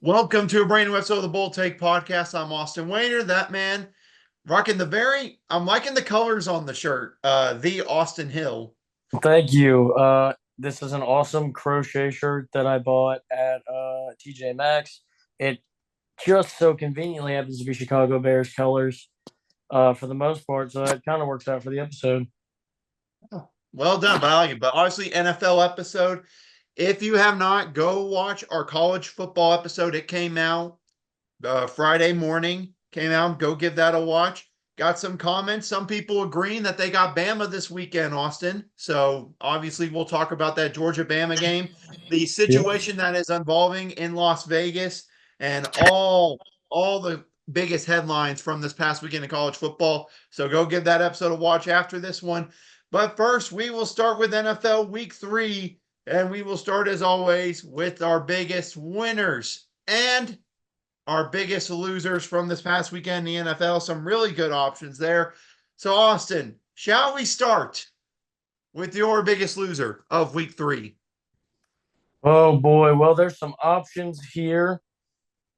Welcome to a brand new episode of the Bull Take Podcast. I'm Austin Wayner, that man rocking I'm liking the colors on the shirt. The Austin Hill. Thank you. This is an awesome crochet shirt that I bought at TJ Maxx. It just so conveniently happens to be Chicago Bears colors for the most part, so it kind of works out for the episode. Oh, well done, but I like it. But obviously, NFL episode. If you have not, go watch our college football episode. It came out Friday morning. Came out. Go give that a watch. Got some comments. Some people agreeing that they got Bama this weekend, Austin. So obviously, we'll talk about that Georgia Bama game, the Yeah. situation that is involving in Las Vegas, and all the biggest headlines from this past weekend of college football. So go give that episode a watch after this one. But first, we will start with NFL Week 3, and we will start as always with our biggest winners and our biggest losers from this past weekend in the NFL. Some really good options there. So, Austin, shall we start with your biggest loser of week 3? Oh boy. Well, there's some options here.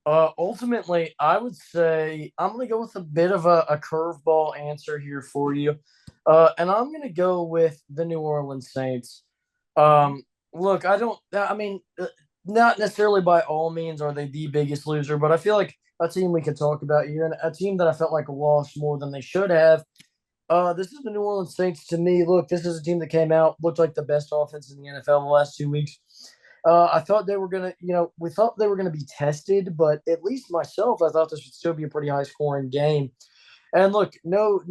Ultimately, I would say I'm going to go with a bit of a curveball answer here for you. And I'm going to go with the New Orleans Saints. Look, not necessarily by all means are they the biggest loser, but I feel like a team we could talk about here and a team that I felt like lost more than they should have. This is the New Orleans Saints to me. Look, this is a team that came out, looked like the best offense in the NFL in the last 2 weeks. I thought they were gonna, we thought they were gonna be tested, but at least myself, I thought this would still be a pretty high scoring game. And look, no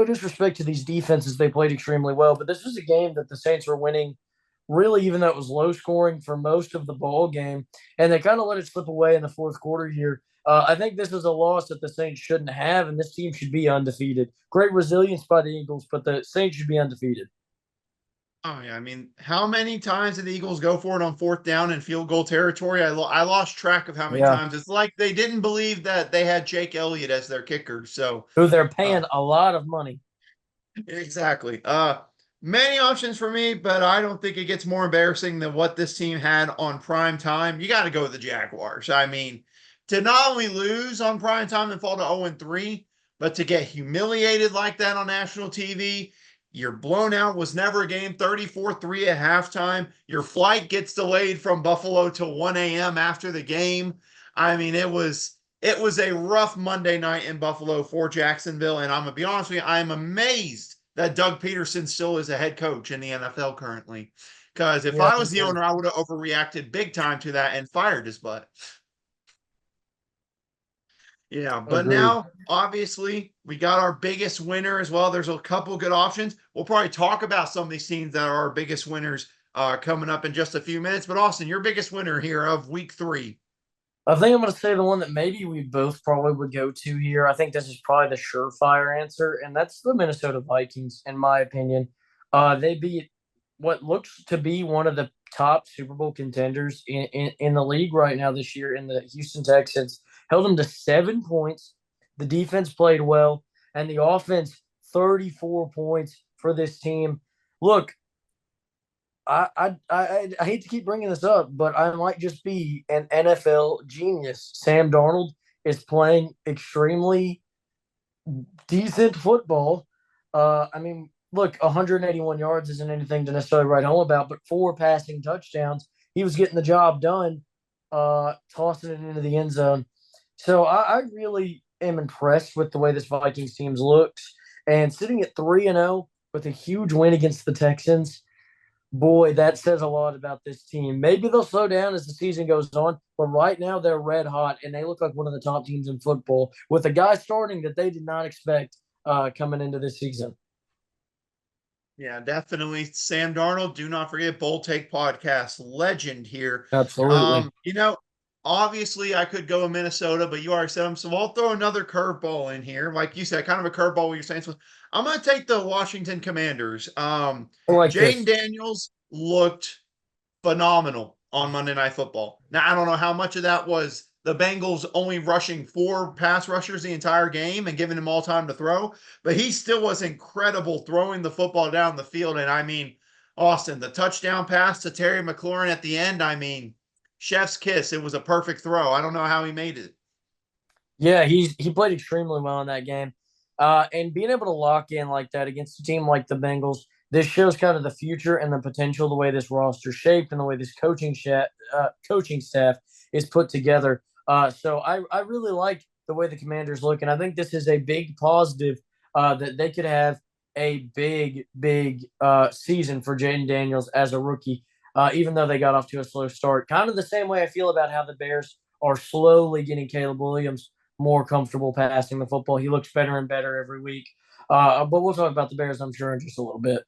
disrespect to these defenses, they played extremely well, but this was a game that the Saints were winning. Really, even though it was low scoring for most of the ball game, and they kind of let it slip away in the fourth quarter here. I think this is a loss that the Saints shouldn't have, and this team should be undefeated. Great resilience by the Eagles, but the Saints should be undefeated. Oh, yeah. I mean, how many times did the Eagles go for it on fourth down in field goal territory? I lost track of how many Yeah, times. It's like they didn't believe that they had Jake Elliott as their kicker. So, who they're uh, paying a lot of money. exactly. Many options for me, but I don't think it gets more embarrassing than what this team had on prime time. You got to go with the Jaguars. I mean, to not only lose on prime time and fall to 0-3, but to get humiliated like that on national TV. You're blown out, was never a game, 34-3 at halftime. Your flight gets delayed from Buffalo till 1 a.m. after the game. I mean, it was a rough Monday night in Buffalo for Jacksonville. And I'm going to be honest with you, I'm amazed that Doug Peterson still is a head coach in the NFL currently. Because if Yeah, I was the owner, I would have overreacted big time to that and fired his butt. Yeah, but agreed. now obviously we got our biggest winner as well. There's a couple good options. We'll probably talk about some of these teams that are our biggest winners coming up in just a few minutes. But Austin, your biggest winner here of week 3. I think I'm going to say the one that maybe we both probably would go to here. I think this is probably the surefire answer, and that's the Minnesota Vikings, in my opinion. They beat what looks to be one of the top Super Bowl contenders in the league right now this year in the Houston Texans. Held them to 7 points. The defense played well, and the offense, 34 points for this team. Look, I hate to keep bringing this up, but I might just be an NFL genius. Sam Darnold is playing extremely decent football. Look, 181 yards isn't anything to necessarily write home about, but 4 passing touchdowns, he was getting the job done, tossing it into the end zone. So I really am impressed with the way this Vikings team looks, and sitting at 3-0 with a huge win against the Texans. Boy, that says a lot about this team. Maybe they'll slow down as the season goes on, but right now they're red hot and they look like one of the top teams in football with a guy starting that they did not expect coming into this season. Yeah, definitely. Sam Darnold, do not forget Bold Take Podcast legend here. Absolutely. You know, obviously I could go in Minnesota, but you already said them, so I'll throw another curveball in here. Like you said, kind of a curveball with your Saints. I'm going to take the Washington Commanders. I like Jaden this. Daniels looked phenomenal on Monday Night Football. Now, I don't know how much of that was the Bengals only rushing 4 pass rushers the entire game and giving him all time to throw, but he still was incredible throwing the football down the field. And I mean, Austin, the touchdown pass to Terry McLaurin at the end, I mean, chef's kiss. It was a perfect throw. I don't know how he made it. Yeah, he played extremely well in that game. And being able to lock in like that against a team like the Bengals, this shows kind of the future and the potential, the way this roster shaped and the way this coaching staff is put together. So I really like the way the Commanders look, and I think this is a big positive that they could have a big season for Jaden Daniels as a rookie, even though they got off to a slow start. Kind of the same way I feel about how the Bears are slowly getting Caleb Williams more comfortable passing the football. He looks better and better every week. But we'll talk about the Bears, I'm sure, in just a little bit.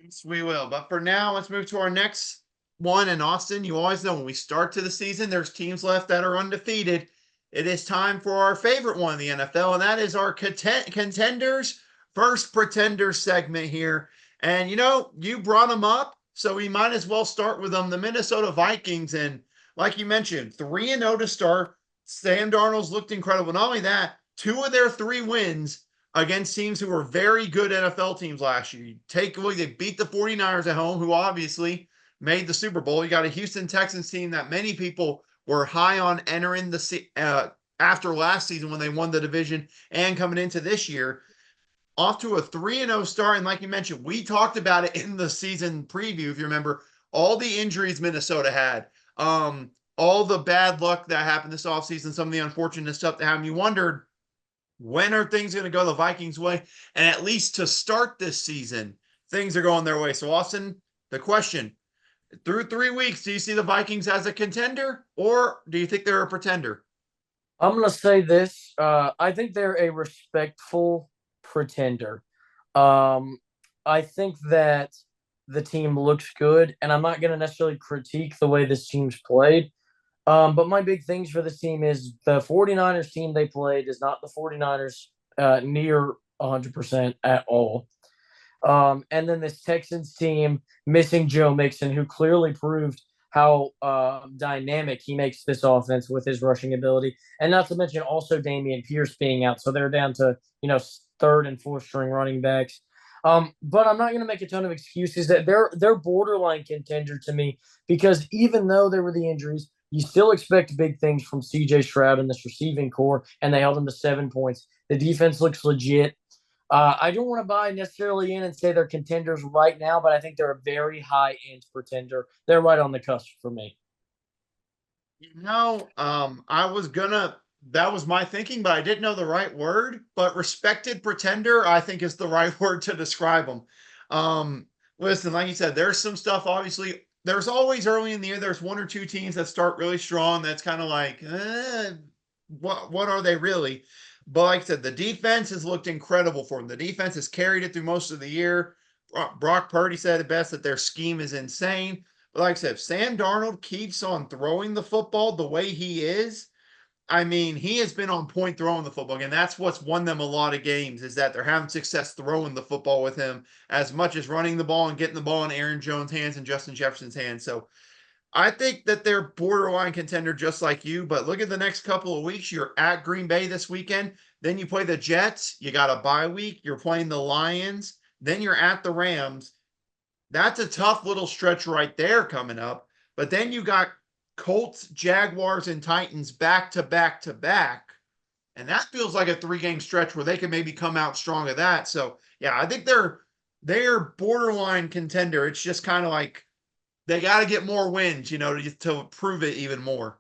Yes, we will. But for now, let's move to our next one. In Austin, you always know when we start to the season, there's teams left that are undefeated. It is time for our favorite one in the NFL, and that is our contenders first pretenders segment here. And you brought them up, so we might as well start with them. The Minnesota Vikings, and like you mentioned, 3-0 to start. Sam Darnold's looked incredible. Not only that, 2 of their 3 wins against teams who were very good NFL teams last year. You take away, they beat the 49ers at home, who obviously made the Super Bowl. You got a Houston Texans team that many people were high on entering the after last season when they won the division and coming into this year. Off to a 3-0 start. And like you mentioned, we talked about it in the season preview, if you remember, all the injuries Minnesota had, all the bad luck that happened this offseason, some of the unfortunate stuff that happened. You wondered, when are things going to go the Vikings' way? And at least to start this season, things are going their way. So, Austin, the question, through 3 weeks, do you see the Vikings as a contender or do you think they're a pretender? I'm going to say this. I think they're a respectful pretender. Um, I think that the team looks good, and I'm not going to necessarily critique the way this team's played. But my big things for this team is the 49ers team they played is not the 49ers near 100% at all. And then this Texans team missing Joe Mixon, who clearly proved how dynamic he makes this offense with his rushing ability. And not to mention also Damian Pierce being out. So they're down to, third and fourth string running backs. But I'm not going to make a ton of excuses. That they're borderline contender to me, because even though there were the injuries, you still expect big things from CJ Stroud and this receiving core, and they held them to 7 points. The defense looks legit. I don't want to buy necessarily in and say they're contenders right now, but I think they're a very high-end pretender. They're right on the cusp for me. That was my thinking, but I didn't know the right word. But respected pretender, I think, is the right word to describe them. Listen, like you said, there's some stuff, obviously. There's always early in the year, there's 1 or 2 teams that start really strong. That's kind of like, what are they really? But like I said, the defense has looked incredible for them. The defense has carried it through most of the year. Brock Purdy said it best that their scheme is insane. But like I said, if Sam Darnold keeps on throwing the football the way he is, I mean, he has been on point throwing the football. And that's what's won them a lot of games, is that they're having success throwing the football with him as much as running the ball and getting the ball in Aaron Jones' hands and Justin Jefferson's hands. So I think that they're borderline contender just like you, but look at the next couple of weeks. You're at Green Bay this weekend. Then you play the Jets. You got a bye week. You're playing the Lions. Then you're at the Rams. That's a tough little stretch right there coming up. But then you got Colts, Jaguars, and Titans back to back to back. And that feels like a 3-game stretch where they can maybe come out strong at that. So yeah, I think they're borderline contender. It's just kind of like they got to get more wins, to prove it even more.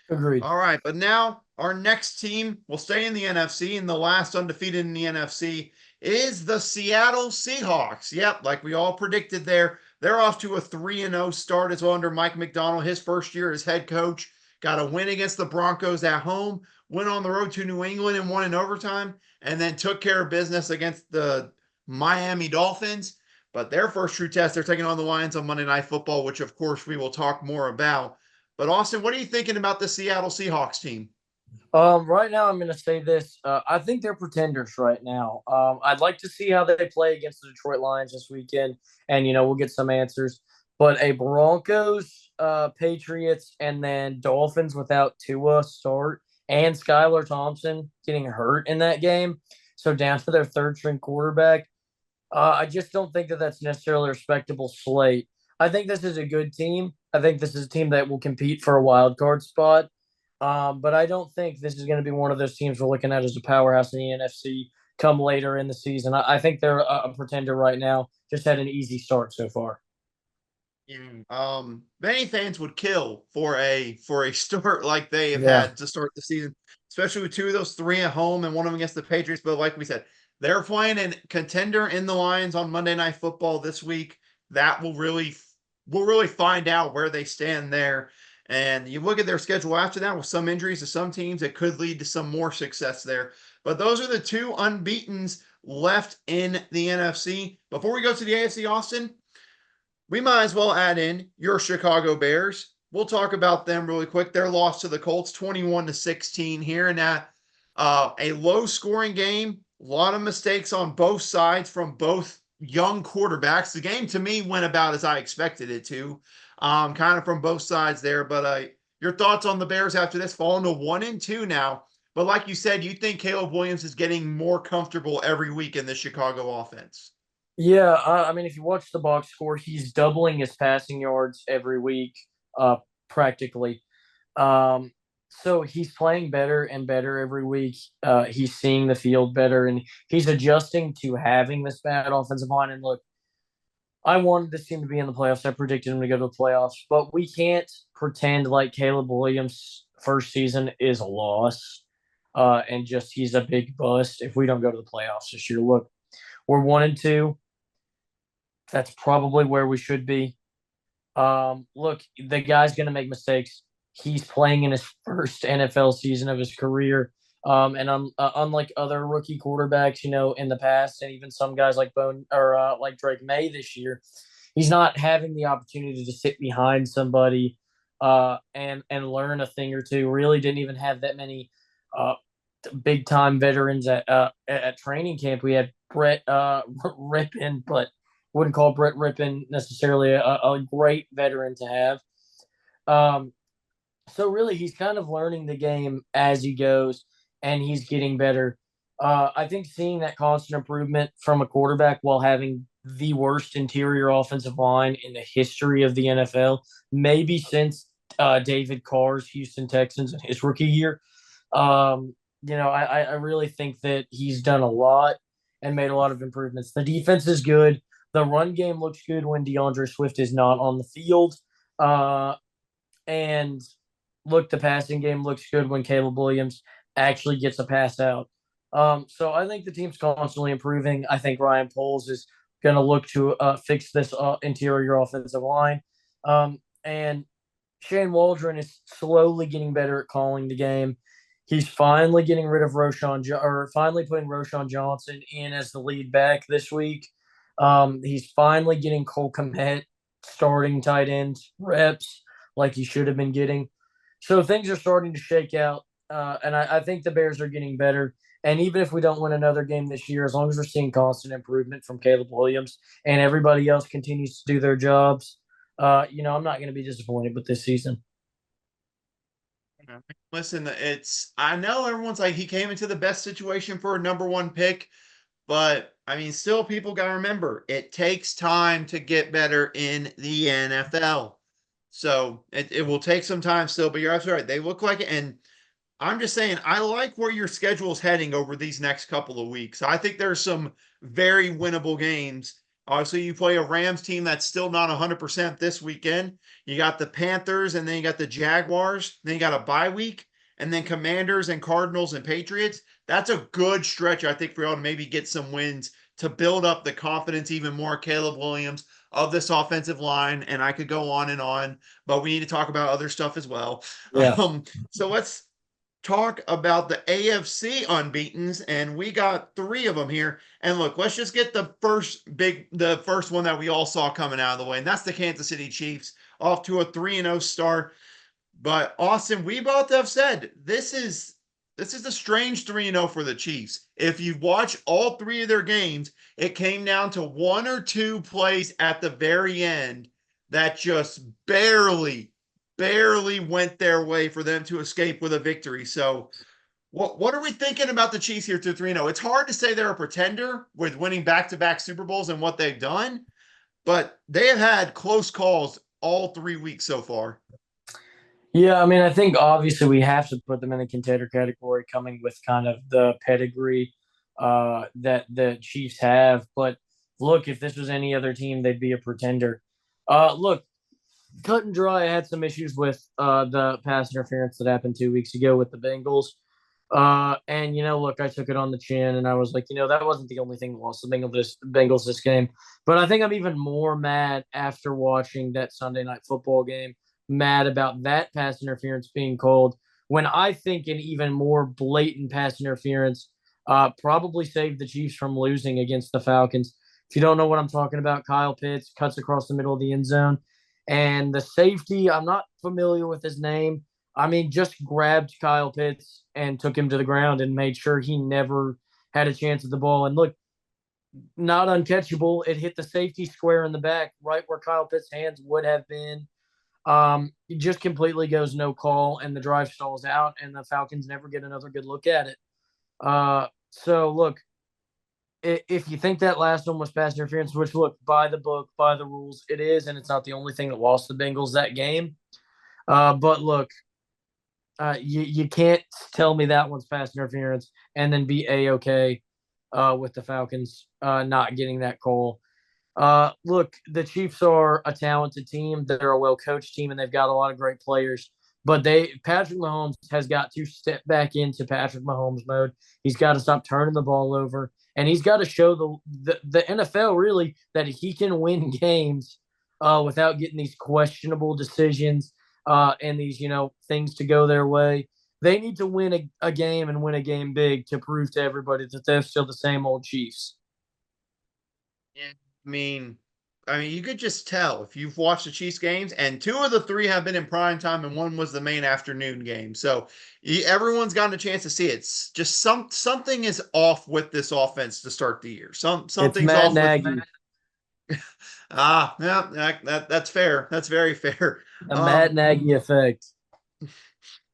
Agreed. All right, but now our next team will stay in the NFC, and the last undefeated in the NFC is the Seattle Seahawks. Yep, like we all predicted there. They're off to a 3-0 start as well under Mike Macdonald, his first year as head coach. Got a win against the Broncos at home, went on the road to New England and won in overtime, and then took care of business against the Miami Dolphins. But their first true test, they're taking on the Lions on Monday Night Football, which of course we will talk more about. But Austin, what are you thinking about the Seattle Seahawks team? Right now, I'm going to say this. I think they're pretenders right now. I'd like to see how they play against the Detroit Lions this weekend, and we'll get some answers. But a Broncos, Patriots, and then Dolphins without Tua start, and Skylar Thompson getting hurt in that game, so down to their third string quarterback. I just don't think that that's necessarily a respectable slate. I think this is a good team. I think this is a team that will compete for a wild card spot. But I don't think this is going to be one of those teams we're looking at as a powerhouse in the NFC come later in the season. I think they're a pretender right now. Just had an easy start so far. Many fans would kill for a start like they have Yeah. had to start the season, especially with two of those three at home and one of them against the Patriots. But like we said, they're playing a contender in the Lions on Monday Night Football this week. That will really find out where they stand there. And you look at their schedule after that with some injuries to some teams, it could lead to some more success there. But those are the two unbeatens left in the NFC. Before we go to the AFC, Austin, we might as well add in your Chicago Bears. We'll talk about them really quick. Their loss to the Colts, 21-16 here, and a low-scoring game. A lot of mistakes on both sides from both young quarterbacks. The game to me went about as I expected it to, kind of from both sides there. But your thoughts on the Bears after this, falling to 1-2 now. But like you said, you think Caleb Williams is getting more comfortable every week in the Chicago offense. Yeah, I mean, if you watch the box score, he's doubling his passing yards every week, practically. Um, so he's playing better and better every week. He's seeing the field better, and he's adjusting to having this bad offensive line. And look, I wanted this team to be in the playoffs. I predicted him to go to the playoffs, but we can't pretend like Caleb Williams' first season is a loss, and just he's a big bust if we don't go to the playoffs this year. Look, we're 1-2. That's probably where we should be. Look, the guy's going to make mistakes. He's playing in his first NFL season of his career. And unlike other rookie quarterbacks, in the past, and even some guys like like Drake May this year, he's not having the opportunity to sit behind somebody and learn a thing or two. Really didn't even have that many big time veterans at training camp. We had Brett Rippin, but wouldn't call Brett Rippin necessarily a great veteran to have. So really, he's kind of learning the game as he goes, and he's getting better. I think seeing that constant improvement from a quarterback while having the worst interior offensive line in the history of the NFL, maybe since David Carr's Houston Texans in his rookie year. I really think that he's done a lot and made a lot of improvements. The defense is good. The run game looks good when DeAndre Swift is not on the field. And look, the passing game looks good when Caleb Williams actually gets a pass out. So I think the team's constantly improving. I think Ryan Poles is going to look to fix this interior offensive line. And Shane Waldron is slowly getting better at calling the game. He's finally getting rid of finally putting Roshan Johnson in as the lead back this week. He's finally getting Cole Kmet starting tight end reps like he should have been getting. So things are starting to shake out, and I think the Bears are getting better. And even if we don't win another game this year, as long as we're seeing constant improvement from Caleb Williams and everybody else continues to do their jobs, I'm not going to be disappointed with this season. Listen, I know everyone's like he came into the best situation for a number one pick, but I mean, still people got to remember it takes time to get better in the NFL. So it will take some time still, but you're absolutely right. They look like it. And I'm just saying, I like where your schedule is heading over these next couple of weeks. I think there's some very winnable games. Obviously, you play a Rams team that's still not 100% this weekend. You got the Panthers, and then you got the Jaguars. Then you got a bye week, and then Commanders and Cardinals and Patriots. That's a good stretch, I think, for y'all to maybe get some wins to build up the confidence even more. Caleb Williams of this offensive line, and I could go on, but we need to talk about other stuff as well. Yeah. So let's talk about the AFC unbeatens, and we got three of them here. And look, let's just get the first one that we all saw coming out of the way, and that's the Kansas City Chiefs off to a 3-0 start. But Austin, we both have said this is a strange 3-0 for the Chiefs. If you watch all three of their games, it came down to one or two plays at the very end that just barely went their way for them to escape with a victory. So what are we thinking about the Chiefs here through 3-0? It's hard to say they're a pretender with winning back-to-back Super Bowls and what they've done, but they have had close calls all 3 weeks so far. Yeah, I mean, I think obviously we have to put them in the contender category, coming with kind of the pedigree that the Chiefs have. But look, if this was any other team, they'd be a pretender. Look, cut and dry. I had some issues with the pass interference that happened 2 weeks ago with the Bengals. And look, I took it on the chin, and I was like, that wasn't the only thing that lost the Bengals this game. But I think I'm even more mad after watching that Sunday night football game. Mad about that pass interference being called when I think an even more blatant pass interference probably saved the Chiefs from losing against the Falcons. If you don't know what I'm talking about, Kyle Pitts cuts across the middle of the end zone, and the safety, I'm not familiar with his name. I mean, just grabbed Kyle Pitts and took him to the ground and made sure he never had a chance at the ball. And look, not uncatchable. It hit the safety square in the back, right where Kyle Pitts' hands would have been. It just completely goes no call, and the drive stalls out, and the Falcons never get another good look at it. So look, if you think that last one was pass interference, which look, by the book, by the rules, it is, and it's not the only thing that lost the Bengals that game. But look, you can't tell me that one's pass interference and then be a-okay with the Falcons not getting that call. Look, the Chiefs are a talented team. They're a well-coached team, and they've got a lot of great players. But Patrick Mahomes has got to step back into Patrick Mahomes mode. He's got to stop turning the ball over, and he's got to show the NFL really that he can win games without getting these questionable decisions and these things to go their way. They need to win a game and win a game big to prove to everybody that they're still the same old Chiefs. Yeah. I mean, you could just tell if you've watched the Chiefs games, and two of the three have been in prime time, and one was the main afternoon game. So everyone's gotten a chance to see it. It's just something is off with this offense to start the year. It's Something's Matt off with Nagy. yeah, that's fair. That's very fair. The Matt Nagy effect.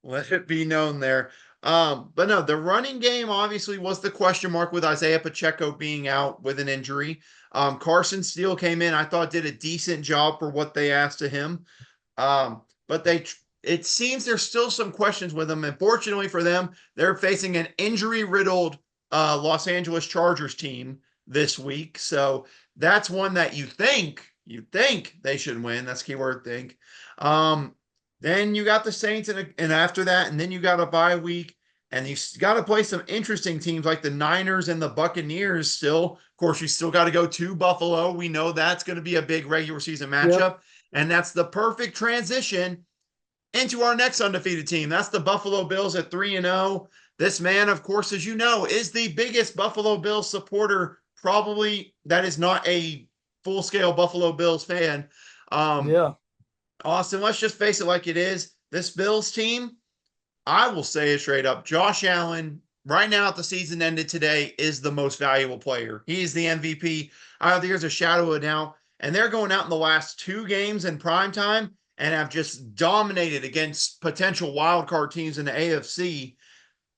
Let it be known there. But no, the running game obviously was the question mark with Isaiah Pacheco being out with an injury. Carson Steele came in, I thought did a decent job for what they asked of him. But it seems there's still some questions with him. And fortunately for them, they're facing an injury-riddled Los Angeles Chargers team this week. So that's one that you think they should win. That's keyword think. Then you got the Saints, and after that, and then you got a bye week, and you got to play some interesting teams like the Niners and the Buccaneers still. Of course, you still got to go to Buffalo. We know that's going to be a big regular season matchup, Yep. and that's the perfect transition into our next undefeated team. That's the Buffalo Bills at 3-0. This man, of course, as you know, is the biggest Buffalo Bills supporter probably that is not a full-scale Buffalo Bills fan. Yeah. Austin, let's just face it like it is. This Bills team, I will say it straight up. Josh Allen, right now at the season ended today, is the most valuable player. He is the MVP. I don't think there's a shadow of a doubt. And they're going out in the last two games in prime time and have just dominated against potential wildcard teams in the AFC.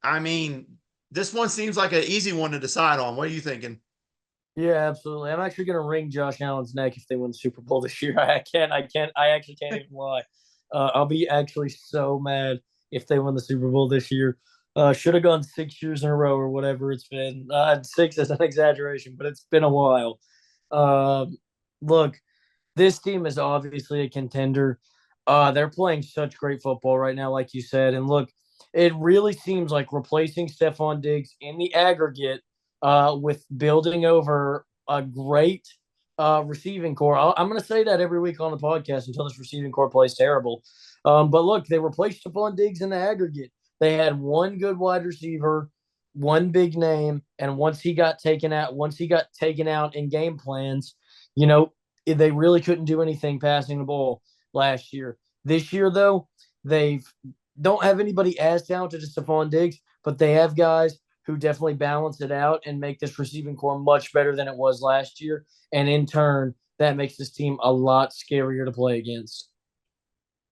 I mean, this one seems like an easy one to decide on. What are you thinking? Yeah, absolutely. I'm actually going to wring Josh Allen's neck if they win the Super Bowl this year. I actually can't even lie. I'll be actually so mad if they win the Super Bowl this year. Should have gone 6 years in a row or whatever it's been. Six is an exaggeration, but it's been a while. Look, this team is obviously a contender. They're playing such great football right now, like you said. And look, it really seems like replacing Stephon Diggs in the aggregate with building over a great receiving core. I'm going to say that every week on the podcast until this receiving core plays terrible. But look, they replaced Stephon Diggs in the aggregate. They had one good wide receiver, one big name, and once he got taken out in game plans, they really couldn't do anything passing the ball last year. This year, though, they don't have anybody as talented as Stephon Diggs, but they have guys who definitely balance it out and make this receiving core much better than it was last year. And in turn, that makes this team a lot scarier to play against.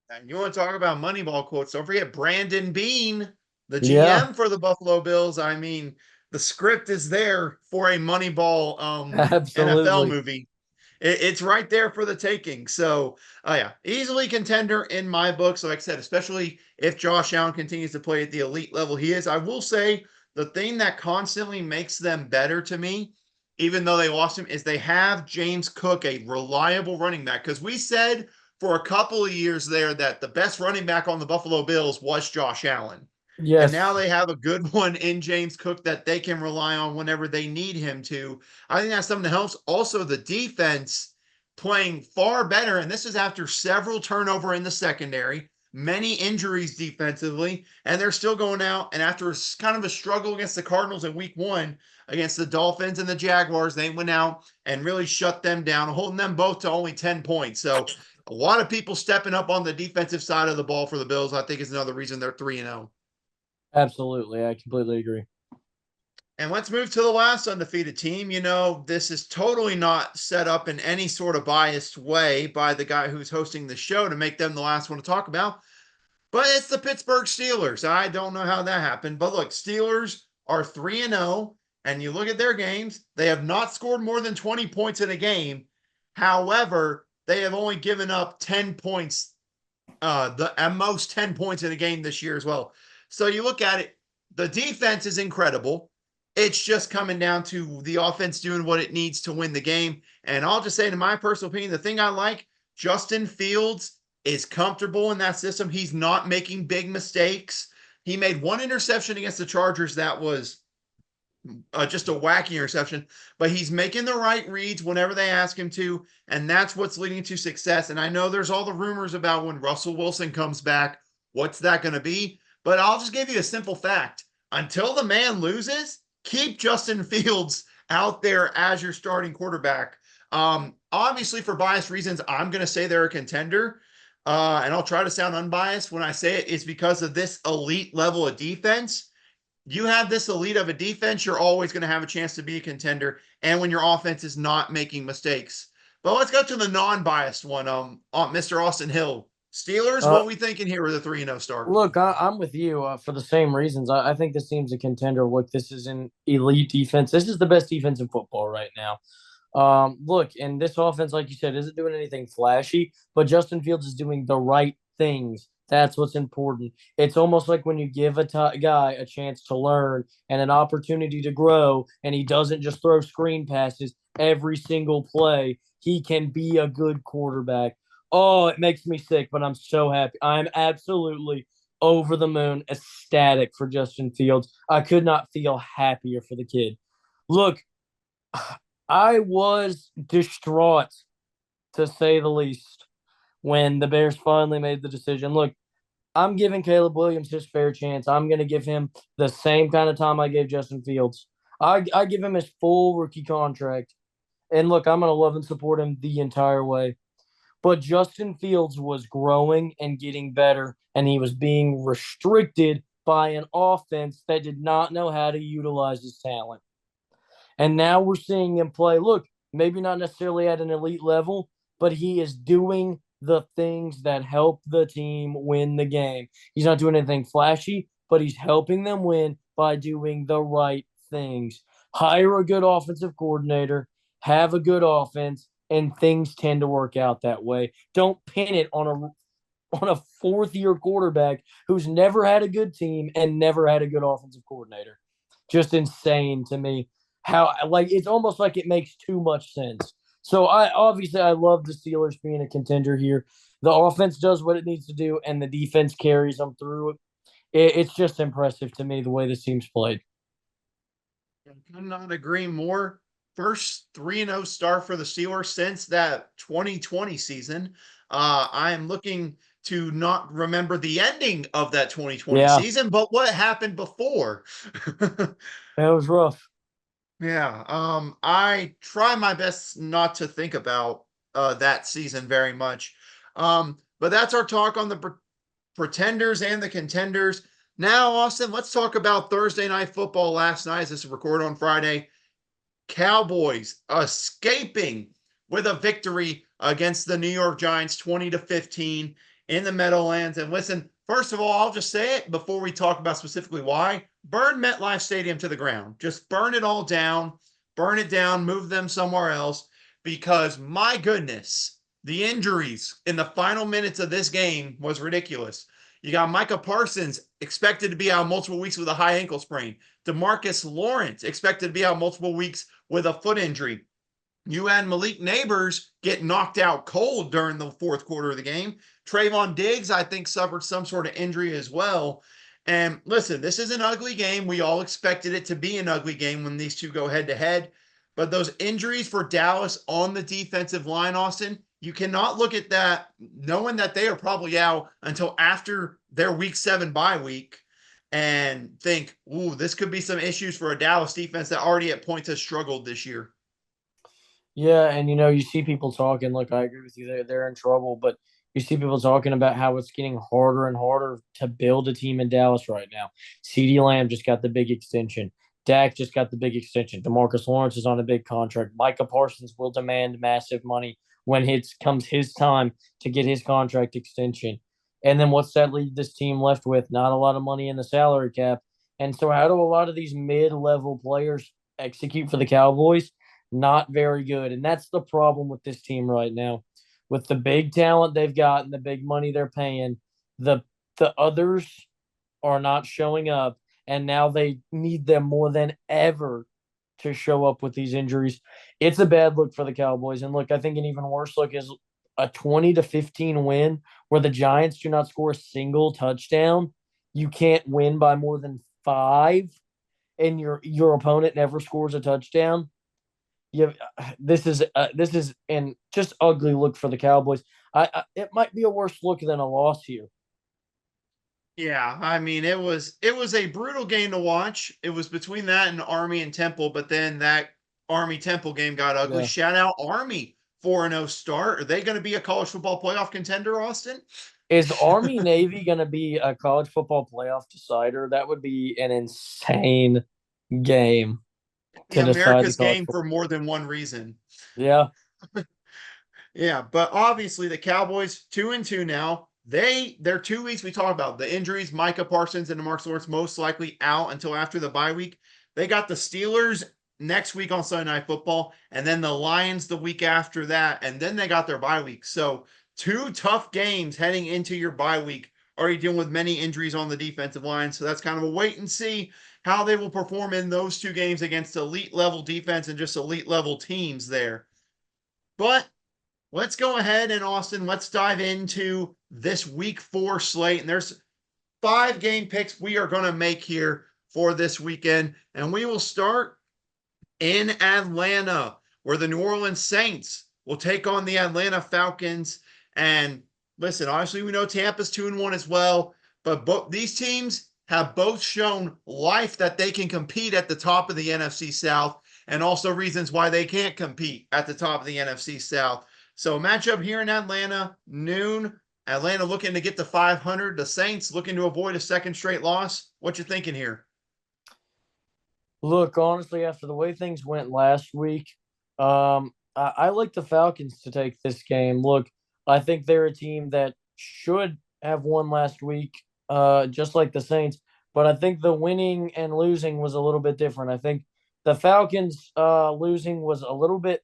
And you want to talk about Moneyball quotes? Don't forget Brandon Beane, the Yeah, GM for the Buffalo Bills. I mean, the script is there for a Moneyball NFL absolutely. movie. It's right there for the taking. So, yeah, easily contender in my book. So, like I said, especially if Josh Allen continues to play at the elite level he is, I will say the thing that constantly makes them better to me, even though they lost him, is they have James Cook, a reliable running back. Because we said for a couple of years there that the best running back on the Buffalo Bills was Josh Allen. And now Yes, they have a good one in James Cook that they can rely on whenever they need him to. I think that's something that helps. Also, the defense playing far better. And this is after several turnover in the secondary, many injuries defensively, and they're still going out. And after kind of a struggle against the Cardinals in week one, against the Dolphins and the Jaguars, they went out and really shut them down, holding them both to only 10 points. So a lot of people stepping up on the defensive side of the ball for the Bills, I think, is another reason they're 3-0. absolutely. I completely agree. And let's move to the last undefeated team. This is totally not set up in any sort of biased way by the guy who's hosting the show to make them the last one to talk about, but it's the Pittsburgh Steelers. I don't know how that happened, but look, Steelers are 3-0, and you look at their games, they have not scored more than 20 points in a game. However, they have only given up 10 points, at most 10 points in a game this year as well. So you look at it, the defense is incredible. It's just coming down to the offense doing what it needs to win the game. And I'll just say, in my personal opinion, the thing I like, Justin Fields is comfortable in that system. He's not making big mistakes. He made one interception against the Chargers that was just a wacky interception, but he's making the right reads whenever they ask him to, and that's what's leading to success. And I know there's all the rumors about when Russell Wilson comes back, what's that going to be? But I'll just give you a simple fact. Until the man loses, keep Justin Fields out there as your starting quarterback. Obviously, for biased reasons, I'm going to say they're a contender. And I'll try to sound unbiased when I say it. It's because of this elite level of defense. You have this elite of a defense, you're always going to have a chance to be a contender. And when your offense is not making mistakes. But let's go to the non-biased one. Mr. Austin Hill. Steelers, Uh, what are we thinking here with a 3-0 start? Look, I'm with you for the same reasons. I think this team's a contender. Look, this is an elite defense. This is the best defense in football right now. Look, and this offense, like you said, isn't doing anything flashy, but Justin Fields is doing the right things. That's what's important. It's almost like when you give a guy a chance to learn and an opportunity to grow, and he doesn't just throw screen passes every single play. He can be a good quarterback. Oh, it makes me sick, but I'm so happy. I'm absolutely over the moon, ecstatic for Justin Fields. I could not feel happier for the kid. Look, I was distraught, to say the least, when the Bears finally made the decision. Look, I'm giving Caleb Williams his fair chance. I'm going to give him the same kind of time I gave Justin Fields. I give him his full rookie contract. And look, I'm going to love and support him the entire way. But Justin Fields was growing and getting better, and he was being restricted by an offense that did not know how to utilize his talent. And now we're seeing him play. Look, maybe not necessarily at an elite level, but he is doing the things that help the team win the game. He's not doing anything flashy, but he's helping them win by doing the right things. Hire a good offensive coordinator, have a good offense, and things tend to work out that way. Don't pin it on a fourth year quarterback who's never had a good team and never had a good offensive coordinator. Just insane to me how like it's almost like it makes too much sense. So I love the Steelers being a contender here. The offense does what it needs to do, and the defense carries them through it. It's just impressive to me the way this team's played. I could not agree more. First 3-0 start for the Steelers since that 2020 season. I am looking to not remember the ending of that 2020 Yeah, season, but what happened before. that was rough. Yeah, I try my best not to think about that season very much. But that's our talk on the pretenders and the contenders. Now, Austin, let's talk about Thursday night football last night as this is recorded on Friday. Cowboys escaping with a victory against the New York Giants 20-15 in the Meadowlands. And listen, first of all, I'll just say it before we talk about specifically why. Burn MetLife Stadium to the ground. Just burn it all down, burn it down, move them somewhere else. because my goodness, the injuries in the final minutes of this game was ridiculous. You got Micah Parsons expected to be out multiple weeks with a high ankle sprain. DeMarcus Lawrence expected to be out multiple weeks with a foot injury. You had Malik Neighbors get knocked out cold during the fourth quarter of the game. Trayvon Diggs, I think, suffered some sort of injury as well. And listen, this is an ugly game. We all expected it to be an ugly game when these two go head to head. But those injuries for Dallas on the defensive line, Austin, you cannot look at that knowing that they are probably out until after their week 7 bye week and think, ooh, this could be some issues for a Dallas defense that already at points has struggled this year. Yeah, and you see people talking. Look, I agree with you. They're in trouble, but you see people talking about how it's getting harder and harder to build a team in Dallas right now. CeeDee Lamb just got the big extension. Dak just got the big extension. DeMarcus Lawrence is on a big contract. Micah Parsons will demand massive money when it comes his time to get his contract extension. And then what's that leave this team left with? Not a lot of money in the salary cap. And so how do a lot of these mid-level players execute for the Cowboys? Not very good. And that's the problem with this team right now. With the big talent they've got and the big money they're paying, the others are not showing up. And now they need them more than ever to show up with these injuries. It's a bad look for the Cowboys. And look, I think an even worse look is a 20-15 win where the Giants do not score a single touchdown. You can't win by more than 5, and your opponent never scores a touchdown. Yeah, this is an just ugly look for the Cowboys. It might be a worse look than a loss here. Yeah, I mean it was a brutal game to watch. It was between that and Army and Temple, but then that Army Temple game got ugly. Yeah. Shout out Army 4-0 start. Are they going to be a college football playoff contender, Austin? Is Army Navy going to be a college football playoff decider? That would be an insane game The to decide the America's college game football. for more than one reason. Yeah. Yeah, but obviously the Cowboys 2-2 now. They're 2 weeks we talked about the injuries. Micah Parsons and DeMarcus Lawrence most likely out until after the bye week. They got the Steelers next week on Sunday Night Football, and then the Lions the week after that, and then they got their bye week. So 2 tough games heading into your bye week. Already dealing with many injuries on the defensive line, so that's kind of a wait and see how they will perform in those 2 games against elite level defense and just elite level teams there. But let's go ahead and Austin, let's dive into this week 4 slate. And there's 5 game picks we are going to make here for this weekend. And we will start in Atlanta, where the New Orleans Saints will take on the Atlanta Falcons. And listen, obviously we know Tampa's 2-1 as well, but these teams have both shown life that they can compete at the top of the NFC South, and also reasons why they can't compete at the top of the NFC South. So matchup here in Atlanta, noon. Atlanta looking to get to 500. The Saints looking to avoid a second straight loss. What you thinking here? Look, honestly, after the way things went last week, I like the Falcons to take this game. Look, I think they're a team that should have won last week, just like the Saints. But I think the winning and losing was a little bit different. I think the Falcons losing was a little bit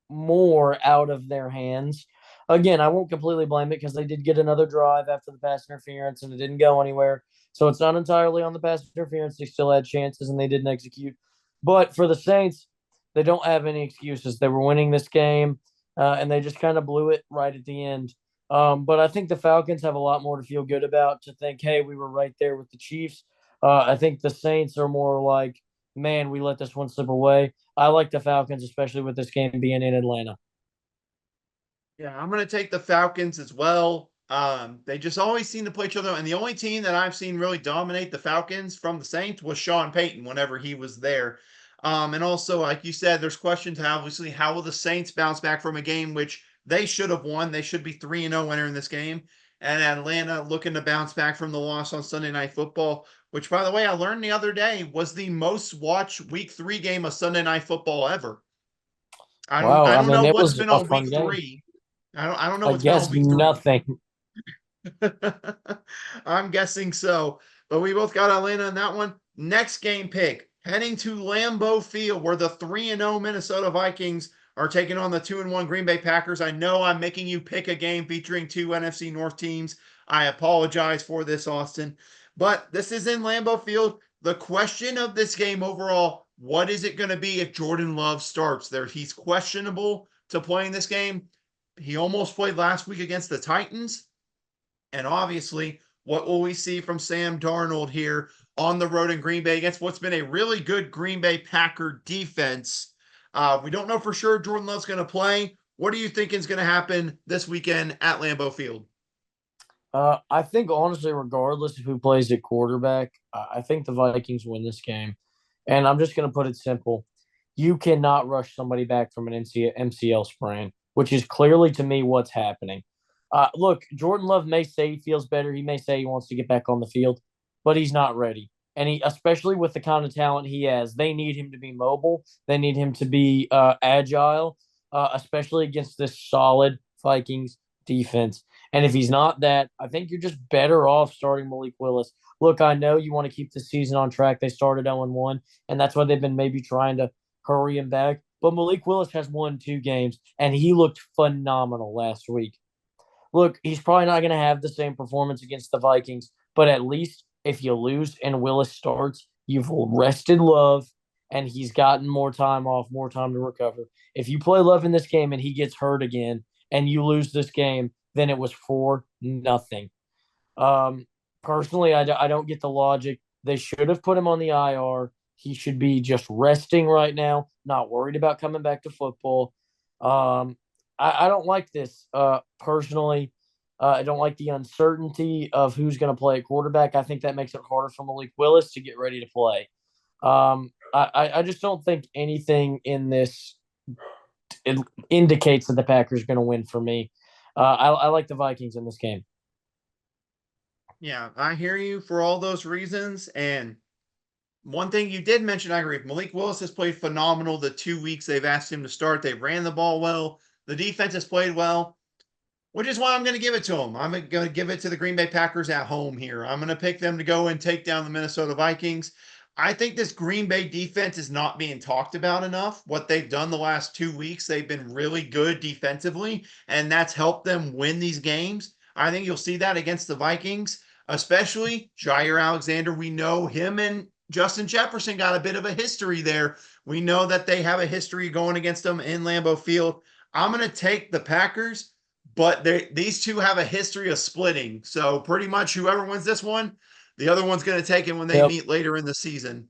more out of their hands. Again, I won't completely blame it because they did get another drive after the pass interference and it didn't go anywhere. So it's not entirely on the pass interference. They still had chances and they didn't execute. But for the Saints, they don't have any excuses. They were winning this game and they just kind of blew it right at the end. But I think the Falcons have a lot more to feel good about, to think, hey, we were right there with the Chiefs. I think the Saints are more like, man, we let this one slip away. I like the Falcons, especially with this game being in Atlanta. Yeah, I'm going to take the Falcons as well. They just always seem to play each other. And the only team that I've seen really dominate the Falcons from the Saints was Sean Payton whenever he was there. And also, like you said, there's questions, obviously, how will the Saints bounce back from a game which they should have won? They should be 3-0 entering this game. And Atlanta looking to bounce back from the loss on Sunday Night Football, which, by the way, I learned the other day was the most watched Week 3 game of Sunday Night Football ever. I don't Wow, I I don't mean, know it what's was been a on Week fun game. 3. I don't know I what's been on guess Week 3. nothing. I'm guessing so. But we both got Atlanta in that one. Next game pick, heading to Lambeau Field, where the 3-0 Minnesota Vikings are taking on the 2-1 Green Bay Packers. I know I'm making you pick a game featuring two NFC North teams. I apologize for this, Austin. But this is in Lambeau Field. The question of this game overall, what is it going to be if Jordan Love starts there? He's questionable to play in this game. He almost played last week against the Titans. And obviously, what will we see from Sam Darnold here on the road in Green Bay against what's been a really good Green Bay Packer defense? We don't know for sure Jordan Love's going to play. What are you thinking is going to happen this weekend at Lambeau Field? I think honestly, regardless of who plays at quarterback, I think the Vikings win this game. And I'm just going to put it simple: you cannot rush somebody back from an MCL sprain, which is clearly to me what's happening. Look, Jordan Love may say he feels better. He may say he wants to get back on the field, but he's not ready. And especially with the kind of talent he has, they need him to be mobile. They need him to be agile, especially against this solid Vikings defense. And if he's not that, I think you're just better off starting Malik Willis. Look, I know you want to keep the season on track. They started 0-1, and that's why they've been maybe trying to hurry him back. But Malik Willis has won 2 games, and he looked phenomenal last week. Look, he's probably not going to have the same performance against the Vikings, but at least if you lose and Willis starts, you've rested Love, and he's gotten more time off, more time to recover. If you play Love in this game and he gets hurt again and you lose this game, then it was 4-0. Personally, I don't get the logic. They should have put him on the IR. He should be just resting right now, not worried about coming back to football. I don't like this personally. I don't like the uncertainty of who's going to play at quarterback. I think that makes it harder for Malik Willis to get ready to play. I just don't think anything in this indicates that the Packers are going to win for me. I like the Vikings in this game. Yeah, I hear you for all those reasons. And one thing you did mention, I agree. Malik Willis has played phenomenal the 2 weeks they've asked him to start. They ran the ball well. The defense has played well, which is why I'm going to give it to them. I'm going to give it to the Green Bay Packers at home here. I'm going to pick them to go and take down the Minnesota Vikings. I think this Green Bay defense is not being talked about enough. What they've done the last 2 weeks, they've been really good defensively, and that's helped them win these games. I think you'll see that against the Vikings, especially Jair Alexander. We know him and Justin Jefferson got a bit of a history there. We know that they have a history going against them in Lambeau Field. I'm going to take the Packers, but these two have a history of splitting. So pretty much whoever wins this one, the other one's going to take it when they meet later in the season.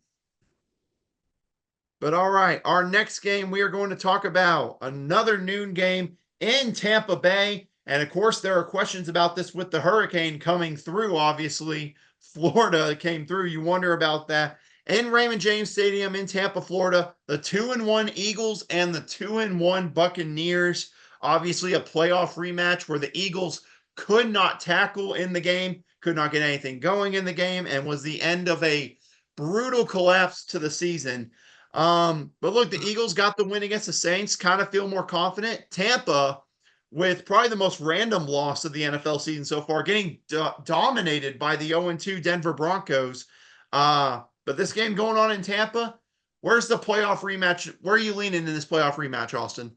But all right, our next game, we are going to talk about another noon game in Tampa Bay. And of course, there are questions about this with the hurricane coming through. Obviously, Florida came through. You wonder about that. In Raymond James Stadium in Tampa, Florida, the 2-1 Eagles and the 2-1 Buccaneers. Obviously, a playoff rematch where the Eagles could not tackle in the game, could not get anything going in the game, and was the end of a brutal collapse to the season. But look, the Eagles got the win against the Saints, kind of feel more confident. Tampa, with probably the most random loss of the NFL season so far, getting dominated by the 0-2 Denver Broncos. But this game going on in Tampa, where's the playoff rematch? Where are you leaning in this playoff rematch, Austin?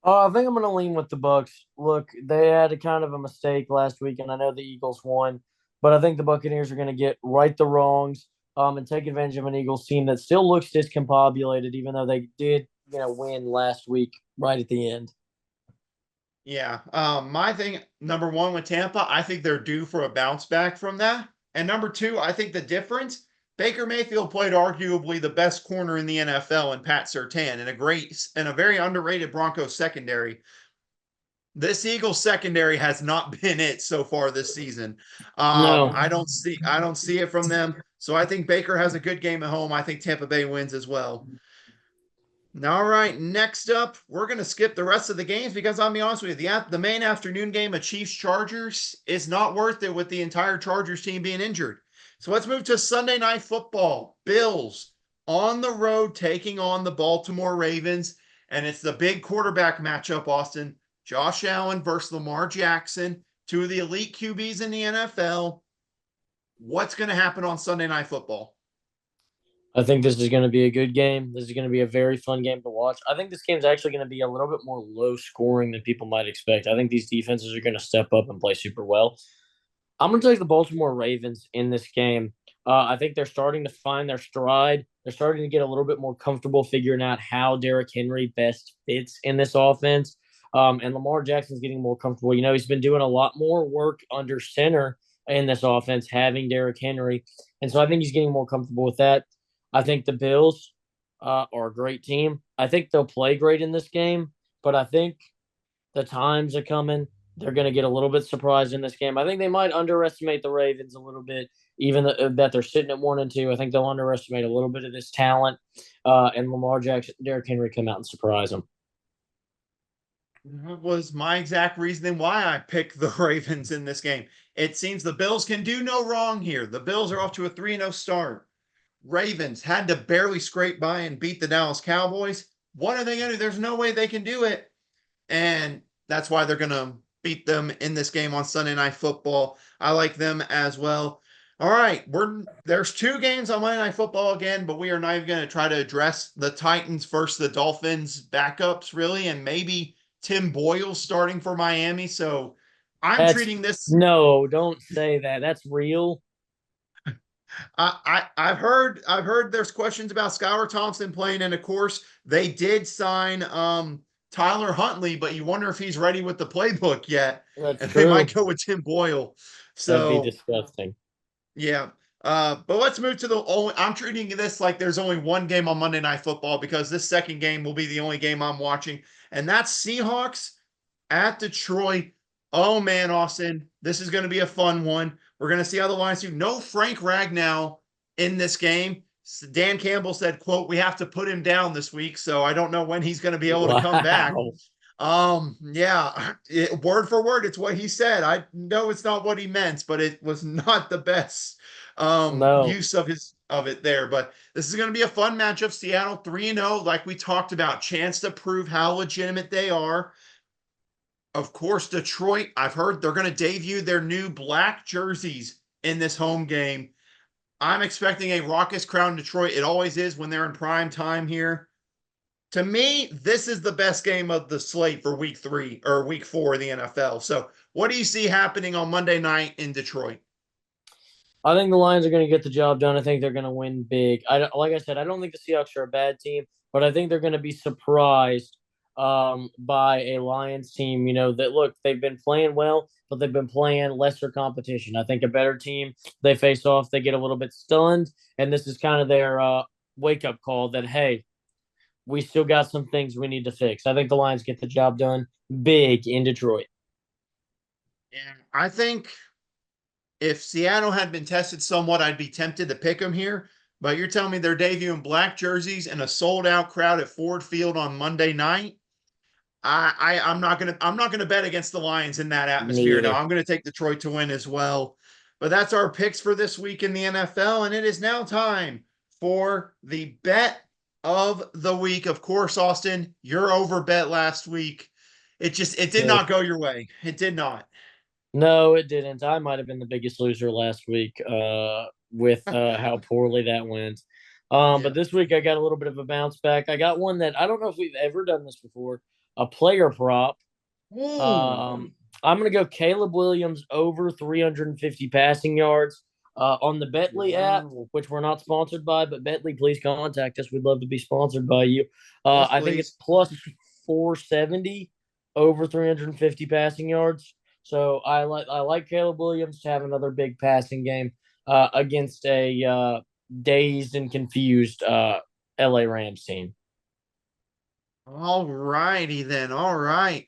I think I'm going to lean with the Bucks. Look, they had a kind of a mistake last week, and I know the Eagles won, but I think the Buccaneers are going to get right the wrongs and take advantage of an Eagles team that still looks discombobulated, even though they did win last week right at the end. Yeah. My thing, number one with Tampa, I think they're due for a bounce back from that. And number two, I think the difference, Baker Mayfield played arguably the best corner in the NFL in Pat Surtain and a very underrated Broncos secondary. This Eagles secondary has not been it so far this season. No. I don't see it from them. So I think Baker has a good game at home. I think Tampa Bay wins as well. All right, next up, we're going to skip the rest of the games because I'll be honest with you, the main afternoon game of Chiefs-Chargers is not worth it with the entire Chargers team being injured. So let's move to Sunday Night Football. Bills on the road taking on the Baltimore Ravens, and it's the big quarterback matchup, Austin. Josh Allen versus Lamar Jackson, two of the elite QBs in the NFL. What's going to happen on Sunday Night Football? I think this is going to be a good game. This is going to be a very fun game to watch. I think this game is actually going to be a little bit more low scoring than people might expect. I think these defenses are going to step up and play super well. I'm going to take the Baltimore Ravens in this game. I think they're starting to find their stride. They're starting to get a little bit more comfortable figuring out how Derrick Henry best fits in this offense. And Lamar Jackson's getting more comfortable. You know, he's been doing a lot more work under center in this offense, having Derrick Henry. And so I think he's getting more comfortable with that. I think the Bills are a great team. I think they'll play great in this game, but I think the times are coming. They're going to get a little bit surprised in this game. I think they might underestimate the Ravens a little bit, even that they're sitting at 1-2. I think they'll underestimate a little bit of this talent, and Lamar Jackson, Derrick Henry come out and surprise them. That was my exact reasoning why I picked the Ravens in this game. It seems the Bills can do no wrong here. The Bills are off to a 3-0 start. Ravens had to barely scrape by and beat the Dallas Cowboys. What are they going to do? There's no way they can do it. And that's why they're going to beat them in this game on Sunday Night Football. I like them as well. All right, there's two games on Monday Night Football again, but we are not even going to try to address the Titans versus the Dolphins backups, really, and maybe Tim Boyle starting for Miami. So I'm That's treating this. no, don't say that. That's real. I've heard there's questions about Skylar Thompson playing, and of course they did sign Tyler Huntley, but you wonder if he's ready with the playbook yet, That's and they might true. go with Tim Boyle. That'd be So disgusting. yeah. But let's move to I'm treating this like there's only one game on Monday Night Football because this second game will be the only game I'm watching, and that's Seahawks at Detroit. Oh man, Austin, this is going to be a fun one. We're going to see how the Lions do. No Frank Ragnow in this game. Dan Campbell said, "quote We have to put him down this week." So I don't know when he's going to be able to come back. Wow. Yeah, word for word, it's what he said. I know it's not what he meant, but it was not the best No. use of it there. But this is going to be a fun matchup. Seattle 3-0, like we talked about, chance to prove how legitimate they are. Of course, Detroit, I've heard they're going to debut their new black jerseys in this home game. I'm expecting a raucous crowd in Detroit. It always is when they're in prime time here. To me, this is the best game of the slate for week 3 or week 4 of the NFL. So, what do you see happening on Monday night in Detroit? I think the Lions are going to get the job done. I think they're going to win big. Like I said, I don't think the Seahawks are a bad team, but I think they're going to be surprised by a Lions team. You know that look, they've been playing well, but they've been playing lesser competition. I think a better team they face off, they get a little bit stunned, and this is kind of their wake up call that hey, we still got some things we need to fix. I think the Lions get the job done big in Detroit. And I think if Seattle had been tested somewhat, I'd be tempted to pick them here. But you're telling me they're debuting black jerseys and a sold out crowd at Ford Field on Monday night. I'm not gonna bet against the Lions in that Me atmosphere. No, either. I'm gonna take Detroit to win as well. But that's our picks for this week in the NFL, and it is now time for the bet of the week. Of course, Austin, your over bet last week. It did not go your way. It did not. No, it didn't. I might have been the biggest loser last week with how poorly that went. But Yeah. this week I got a little bit of a bounce back. I got one that I don't know if we've ever done this before, a player prop. Ooh. I'm going to go Caleb Williams over 350 passing yards on the Betly app, Wow. which we're not sponsored by, but Betly, please contact us. We'd love to be sponsored by you. Yes, I think it's please. plus 470 over 350 passing yards. So I like Caleb Williams to have another big passing game against a dazed and confused LA Rams team. All righty then. All right.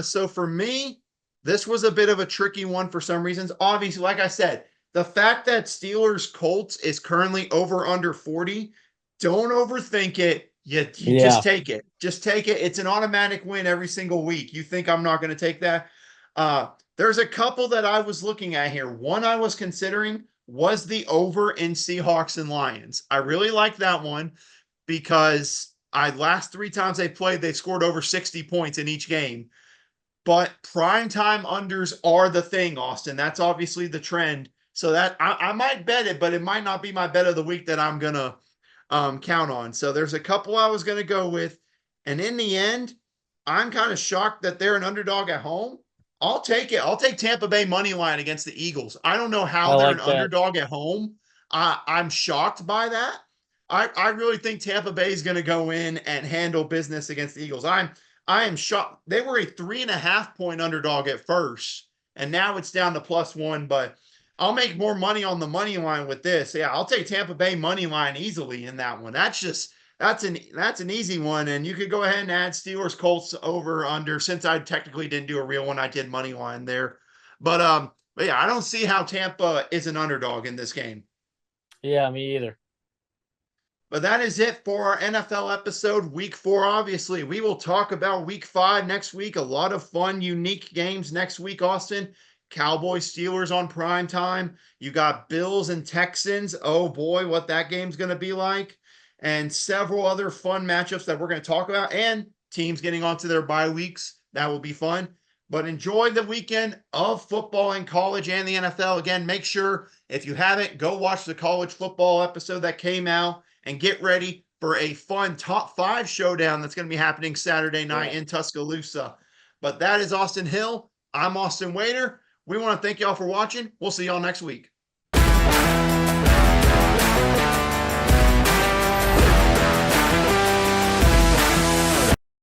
So for me, this was a bit of a tricky one for some reasons. Obviously, like I said, the fact that Steelers Colts is currently over under 40, don't overthink it. You just Yeah, take it. Just take it. It's an automatic win every single week. You think I'm not going to take that? There's a couple that I was looking at here. One I was considering was the over in Seahawks and Lions. I really like that one because I last 3 times they played, they scored over 60 points in each game. But primetime unders are the thing, Austin. That's obviously the trend. So that I might bet it, but it might not be my bet of the week that I'm gonna count on. So there's a couple I was going to go with. And in the end, I'm kind of shocked that they're an underdog at home. I'll take it. I'll take Tampa Bay money line against the Eagles. I don't know how I they're an like that. underdog at home. I'm shocked by that. I really think Tampa Bay is going to go in and handle business against the Eagles. I am shocked. They were a 3.5 point underdog at first, and now it's down to +1. But I'll make more money on the money line with this. Yeah, I'll take Tampa Bay money line easily in that one. That's an easy one, and you could go ahead and add Steelers Colts over under. Since I technically didn't do a real one, I did money line there. But yeah, I don't see how Tampa is an underdog in this game. Yeah, me either. But that is it for our NFL episode, week 4. Obviously, we will talk about week 5 next week. A lot of fun, unique games next week, Austin. Cowboys Steelers on prime time. You got Bills and Texans. Oh boy, what that game's going to be like. And several other fun matchups that we're going to talk about, and teams getting onto their bye weeks. That will be fun. But enjoy the weekend of football in college and the NFL. Again, make sure, if you haven't, go watch the college football episode that came out and get ready for a fun top 5 showdown that's going to be happening Saturday night in Tuscaloosa. But that is Austin Hill. I'm Austin Waiter. We want to thank y'all for watching. We'll see y'all next week.